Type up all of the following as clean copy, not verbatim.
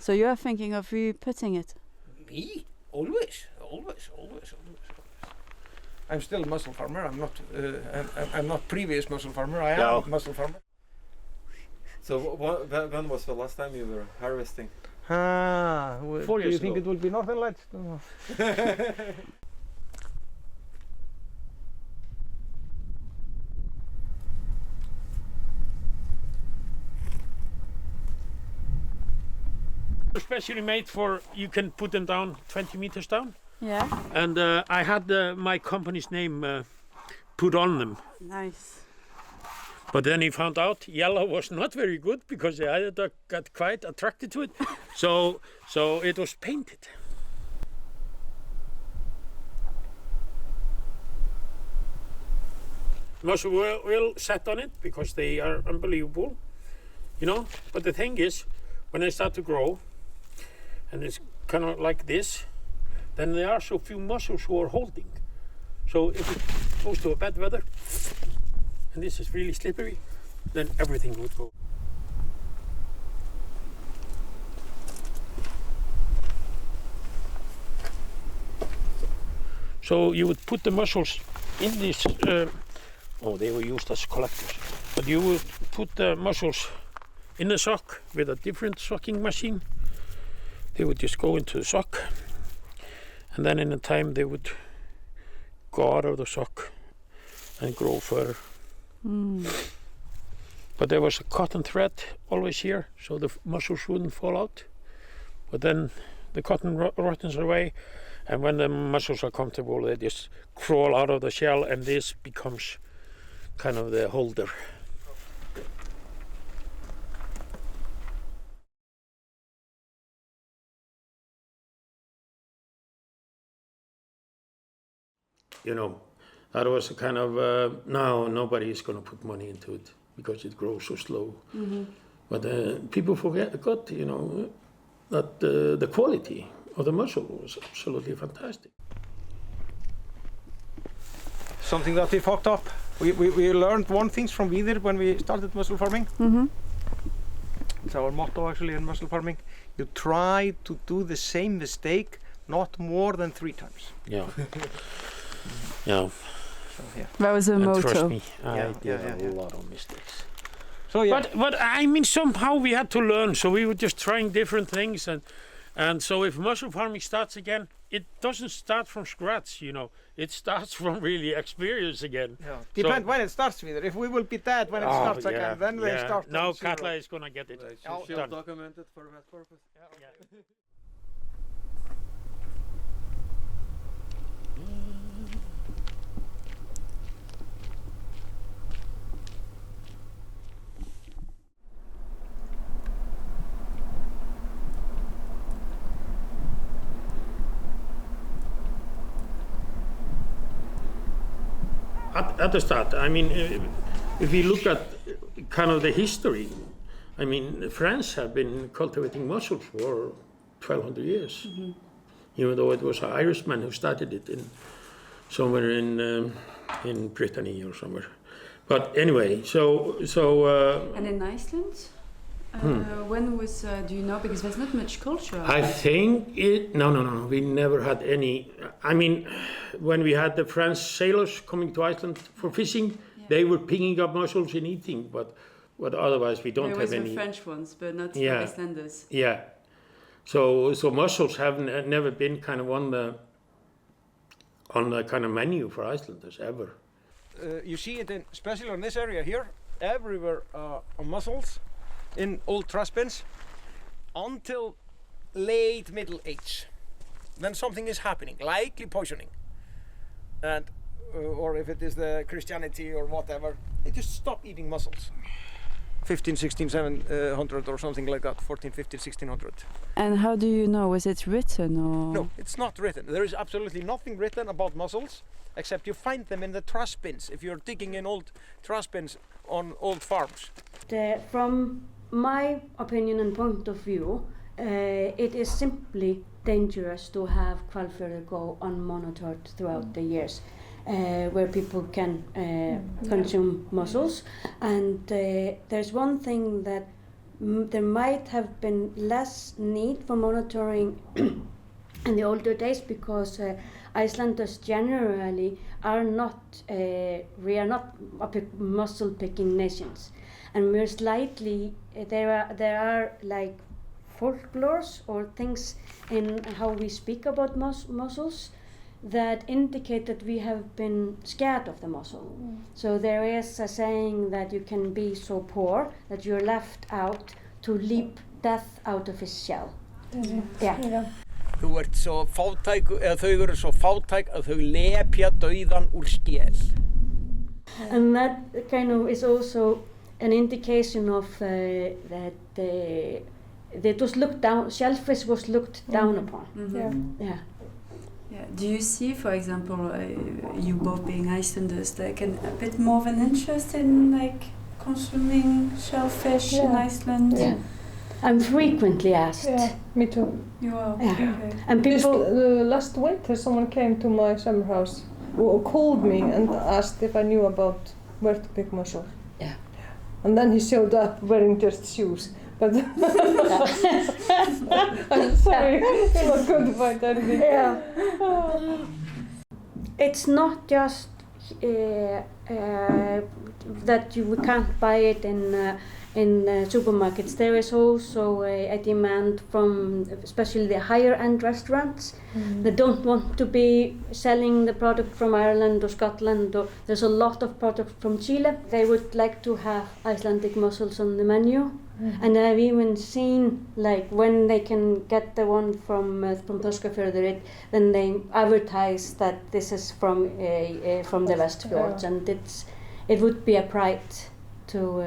So you're thinking of re-putting it? Me? Always. I'm still a mussel farmer. I'm not previous mussel farmer. I am a mussel farmer. So when was the last time you were harvesting? 4 years ago. Do you think it will be Northern Lights? No. Especially made for, you can put them down 20 meters down. Yeah. And I had my company's name put on them. Nice. But then he found out yellow was not very good because the editor got quite attracted to it. So it was painted. Mussel will set on it because they are unbelievable, you know. But the thing is, when they start to grow, and it's kind of like this, then there are so few mussels who are holding. So if it goes to a bad weather, and this is really slippery, then everything would go. So you would put the mussels in this, they were used as collectors, but you would put the mussels in a sock with a different socking machine. They would just go into the sock, and then in a time they would go out of the sock and grow further. But there was a cotton thread always here, so the mussels wouldn't fall out. But then the cotton rottens away, and when the mussels are comfortable, they just crawl out of the shell, and this becomes kind of the holder. You know, that was a kind of, now nobody is going to put money into it because it grows so slow. But people forgot, you know, that the quality of the mussel was absolutely fantastic. Something that we fucked up. We learned one thing from Víðir when we started mussel farming. It's our motto actually in mussel farming. You try to do the same mistake not more than 3 times. Yeah. Yeah. So, yeah. That was a motto. Trust me, I did a lot of mistakes. So yeah. But I mean, somehow we had to learn. So we were just trying different things, and so if mussel farming starts again, it doesn't start from scratch. You know, it starts from really experience again. Yeah. Depends when it starts, Víðir. If we will be dead when it starts again, then they start. No, Katla is gonna get it. She'll document it for that purpose. Yeah. At the start, I mean, if you look at kind of the history, I mean, France have been cultivating mussels for 1,200 years, even though it was an Irishman who started it somewhere in Brittany or somewhere. But anyway, And in Iceland? When was, do you know, because there's not much culture. I think no, we never had any. I mean, when we had the French sailors coming to Iceland for fishing, they were picking up mussels and eating, but otherwise we don't have any. There was the French ones, but not the Icelanders. Yeah, so mussels have never been kind of on the kind of menu for Icelanders ever. You see it especially on this area here, everywhere on mussels. In old trash bins until late Middle Age. Then something is happening, likely poisoning, and or if it is the Christianity or whatever, they just stop eating mussels. 15, 16, 700 or something like that, 14, 15, 1600. And how do you know? Was it written or? No, it's not written. There is absolutely nothing written about mussels, except you find them in the trash bins if you're digging in old trash bins on old farms. From my opinion and point of view, it is simply dangerous to have hvalfjörður go unmonitored throughout the years, where people can consume mussels. And there's one thing that there might have been less need for monitoring in the older days because Icelanders generally are not, we are not mussel picking nations, and we're slightly, there are like folklores or things in how we speak about mussels that indicate that we have been scared of the mussel. So there is a saying that you can be so poor that you're left out to leap death out of his shell. Yeah. Þú ert svo fátæk, eða þau eru svo fátæk að þau lepja dauðann úr skel. And that kind of is also an indication of that it was looked down, shellfish was looked down upon. Yeah. Do you see, for example, you both being Icelanders, like a bit more of an interest in like consuming shellfish in Iceland? Yeah. I'm frequently asked. Yeah, me too. You are? Yeah. Okay. And people... last winter someone came to my summer house who called me and asked if I knew about where to pick mussels. Yeah. And then he showed up wearing just shoes. But I'm sorry, you're not going to find anything. Yeah. It's not just that we can't buy it in supermarkets. There is also a demand from especially the higher end restaurants that don't want to be selling the product from Ireland or Scotland, or there's a lot of product from Chile. They would like to have Icelandic mussels on the menu. And I've even seen like when they can get the one from Þorskafjörður, then they advertise that this is from the Westfjords, and it would be a pride to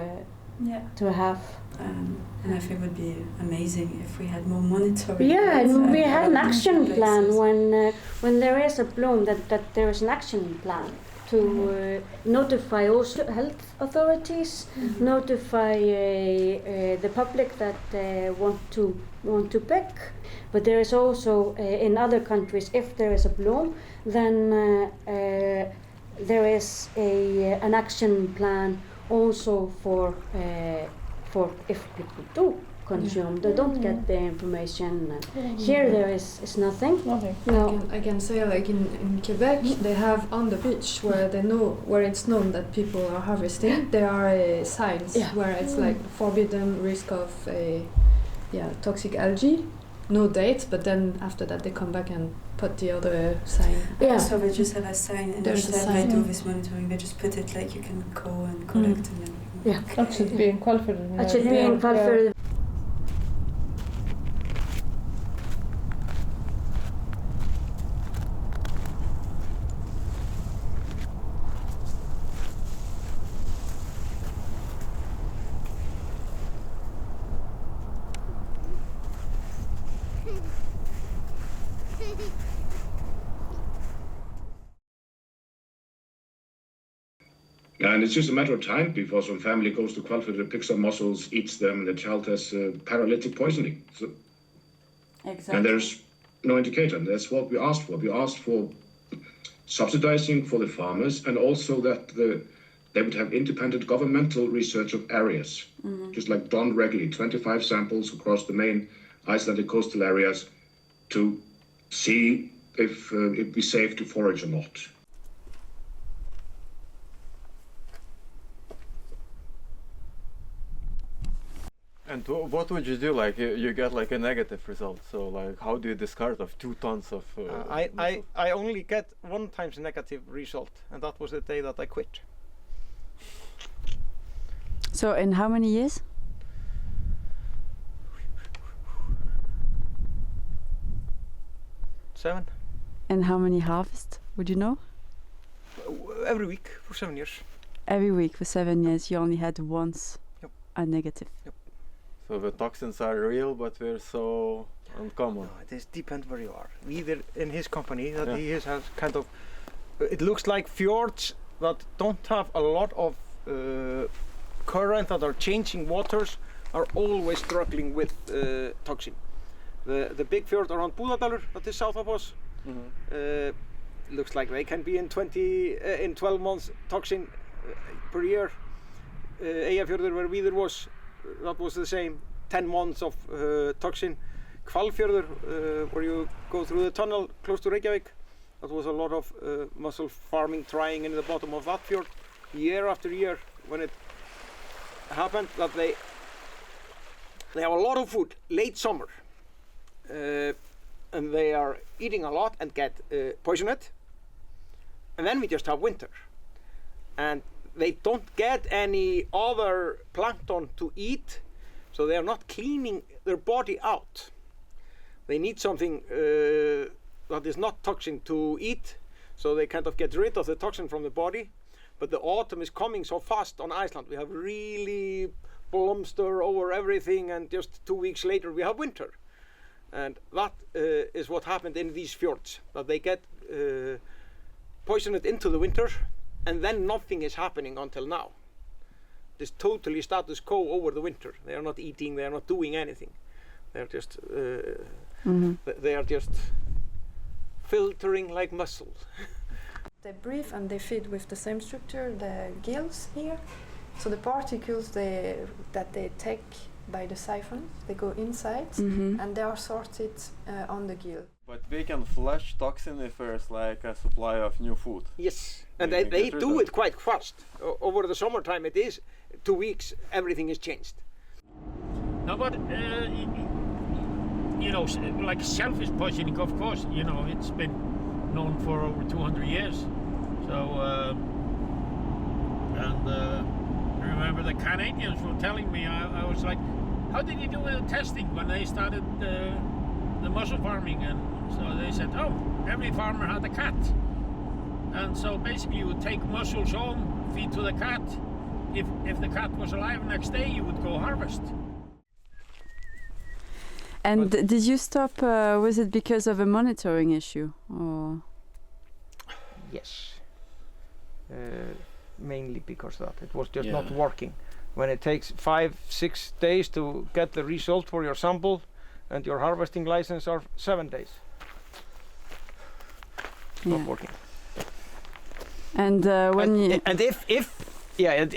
have. And I think it would be amazing if we had more monitoring. Yeah, and we had an action plan when there is a bloom, that there is an action plan to notify also health authorities, notify the public that want to pick. But there is also in other countries, if there is a bloom, then there is an action plan also for if people do consume, they don't get the information. Here there is nothing. No. I can say like in Quebec they have on the beach where they know where it's known that people are harvesting, there are signs where it's like forbidden, risk of toxic algae, no date, but then after that they come back and put the other sign. Yeah. So they just have a sign, and There's a instead sign. they do this monitoring, they just put it like you can go and collect and everything. Yeah. That should be in Hvalfjörður. That should be in Hvalfjörður. And it's just a matter of time before some family goes to Hvalfjörður, picks up mussels, eats them, and the child has paralytic poisoning. So, Exactly. and there's no indicator, and that's what we asked for. We asked for subsidizing for the farmers, and also that they would have independent governmental research of areas, just like done regularly, 25 samples across the main Icelandic coastal areas to see if it'd be safe to forage or not. And what would you do? Like you get like a negative result. So like, how do you discard of 2 tons of? I only get 1 times negative result, and that was the day that I quit. So in how many years? Seven. And how many harvests, would you know? Every week for 7 years. Every week for 7 years you only had once a negative. So the toxins are real, but they're so uncommon. No, it is depends where you are. Either in his company that he has kind of, it looks like fjords that don't have a lot of current, that are changing waters, are always struggling with toxin. The big fjord around Búðardalur that is south of us, looks like they can be in 12 months toxin per year. Eyjafjörður where Víðir was that was the same 10 months of toxin. Hvalfjörður, where you go through the tunnel close to Reykjavik, that was a lot of mussel farming trying in the bottom of that fjord. Year after year, when it happened that they have a lot of food late summer, and they are eating a lot and get poisoned, and then we just have winter, and they don't get any other plankton to eat, so they are not cleaning their body out. They need something that is not toxin to eat, so they kind of get rid of the toxin from the body. But the autumn is coming so fast on Iceland. We have really blomster over everything, and just 2 weeks later we have winter. And that is what happened in these fjords, that they get poisoned into the winter, and then nothing is happening until now. It's totally status quo over the winter. They are not eating, they are not doing anything. They are just they are just filtering like mussels. They breathe and they feed with the same structure, the gills here. So the particles that they take by the siphon, they go inside and they are sorted on the gill. But they can flush toxin if there's like a supply of new food. Yes, and they do it quite fast. Over the summertime it is 2 weeks, everything is changed. No, but you know, like shellfish poisoning, of course, you know, it's been known for over 200 years. So, I remember the Canadians were telling me, I was like, how did you do the testing when they started the mussel farming? And so they said, oh, every farmer had a cat. And so basically you would take mussels home, feed to the cat. If the cat was alive next day, you would go harvest. And did you stop, was it because of a monitoring issue? Or? Yes, mainly because that. It was just not working. When it takes 5-6 days to get the result for your sample, and your harvesting license are 7 days. Not working. And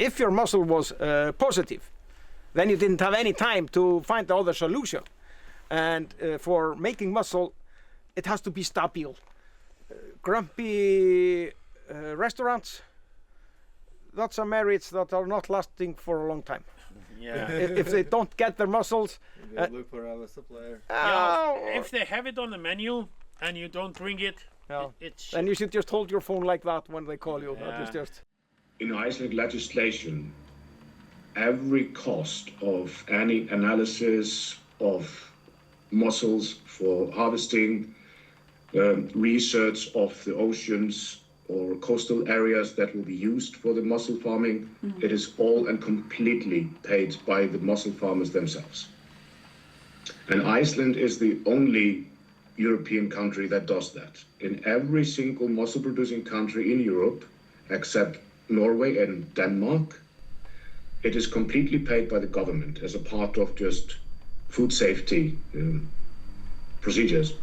if your mussel was positive, then you didn't have any time to find the other solution. And for making mussel, it has to be stable. Grumpy restaurants, that's a marriage that are not lasting for a long time. Yeah. If they don't get their mussels, they look for our supplier. If they have it on the menu and you don't bring it, it's. Then you should just hold your phone like that when they call you. That is just. In Icelandic legislation, every cost of any analysis of mussels for harvesting, research of the oceans or coastal areas that will be used for the mussel farming, it is all and completely paid by the mussel farmers themselves. And Iceland is the only European country that does that. In every single mussel producing country in Europe, except Norway and Denmark, it is completely paid by the government as a part of just food safety procedures.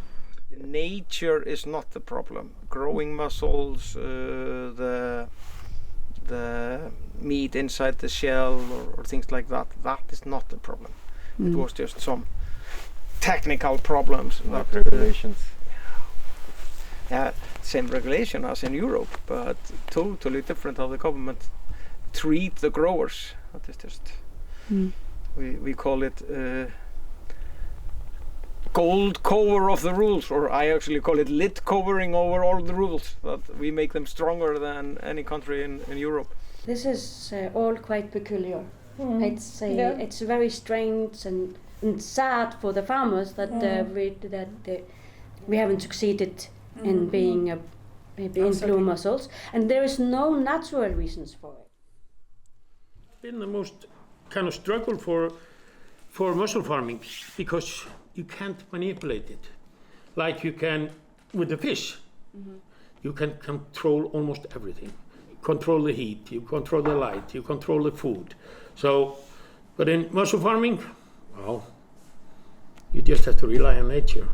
Nature is not the problem. Growing mussels, the meat inside the shell or things like that, that is not the problem. It was just some technical problems. Like regulations. Yeah, same regulation as in Europe, but totally different how the government treat the growers. That is just, we call it gold cover of the rules, or I actually call it lid covering over all the rules, that we make them stronger than any country in Europe. This is all quite peculiar. It's very strange and sad for the farmers that we haven't succeeded in being in blue mussels, and there is no natural reasons for it. It's been the most kind of struggle for mussel farming, because you can't manipulate it like you can with the fish. You can control almost everything. You control the heat, you control the light, you control the food. So, but in mussel farming, well, you just have to rely on nature.